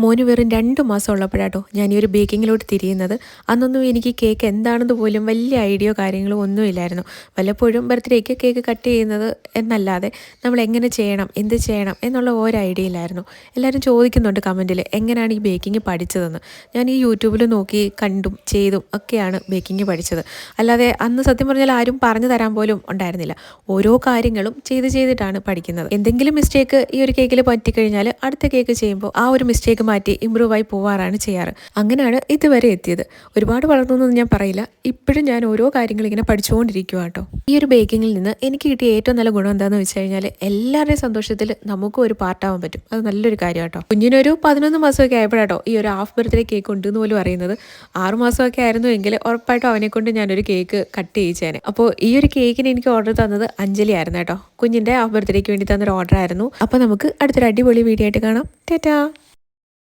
മോന് വെറും 2 മാസം ഉള്ളപ്പോഴാട്ടോ ഞാൻ ഈ ഒരു ബേക്കിങ്ങിലോട്ട് തിരിയുന്നത്. അന്നൊന്നും എനിക്ക് കേക്ക് എന്താണെന്ന് പോലും വലിയ ഐഡിയയോ കാര്യങ്ങളോ ഒന്നുമില്ലായിരുന്നു. വല്ലപ്പോഴും ബർത്ത്ഡേക്ക് കേക്ക് കട്ട് ചെയ്യുന്നത് എന്നല്ലാതെ നമ്മൾ എങ്ങനെ ചെയ്യണം, എന്ത് ചെയ്യണം എന്നുള്ള ഒരു ഐഡിയ ഇല്ലായിരുന്നു. എല്ലാവരും ചോദിക്കുന്നുണ്ട് കമൻറ്റിൽ എങ്ങനെയാണ് ഈ ബേക്കിംഗ് പഠിച്ചതെന്ന്. ഞാൻ ഈ യൂട്യൂബിൽ നോക്കി കണ്ടും ചെയ്തും ഒക്കെയാണ് ബേക്കിംഗ് പഠിച്ചത്. അല്ലാതെ അന്ന് സത്യം പറഞ്ഞാൽ ആരും പറഞ്ഞു തരാൻ പോലും ഉണ്ടായിരുന്നില്ല. ഓരോ കാര്യങ്ങളും ചെയ്തിട്ടാണ് പഠിക്കുന്നത്. എന്തെങ്കിലും മിസ്റ്റേക്ക് ഈ ഒരു കേക്കിൽ പറ്റിക്കഴിഞ്ഞാൽ അടുത്ത കേക്ക് ചെയ്യുമ്പോൾ ആ ഒരു മിസ്റ്റേക്ക് മാറ്റി ഇമ്പ്രൂവ് ആയി പോവാറാണ് ചെയ്യാറ്. അങ്ങനെയാണ് ഇതുവരെ എത്തിയത്. ഒരുപാട് വളർന്നൊന്നും ഞാൻ പറയില്ല. ഇപ്പോഴും ഞാൻ ഓരോ കാര്യങ്ങൾ ഇങ്ങനെ പഠിച്ചുകൊണ്ടിരിക്കുക കേട്ടോ. ഈ ഒരു ബേക്കിങ്ങിൽ നിന്ന് എനിക്ക് കിട്ടിയ ഏറ്റവും നല്ല ഗുണം എന്താണെന്ന് വെച്ച് കഴിഞ്ഞാൽ എല്ലാവരുടെയും സന്തോഷത്തിൽ നമുക്കും ഒരു പാർട്ടാവാൻ പറ്റും. അത് നല്ലൊരു കാര്യം കേട്ടോ. കുഞ്ഞിനൊരു 11 മാസമൊക്കെ ആയപ്പോഴാട്ടോ ഈ ഒരു ഹാഫ് ബർത്ത്ഡേ കേക്ക് ഉണ്ടെന്ന് പോലും അറിയുന്നത്. 6 മാസമൊക്കെ ആയിരുന്നു എങ്കിൽ ഉറപ്പായിട്ടും അവനെ കൊണ്ട് ഞാനൊരു കേക്ക് കട്ട് ചെയ്യിച്ചേനെ. അപ്പോൾ ഈ ഒരു കേക്കിന് എനിക്ക് ഓർഡർ തന്നത് അഞ്ജലി ആയിരുന്നു കേട്ടോ. കുഞ്ഞിൻ്റെ ഹാഫ് ബർത്ത്ഡേക്ക് വേണ്ടി തന്നൊരു ഓർഡർ ആയിരുന്നു. അപ്പോൾ നമുക്ക് അടുത്തൊരു അടിപൊളി വീഡിയോ ആയിട്ട് കാണാം. ടാറ്റാ.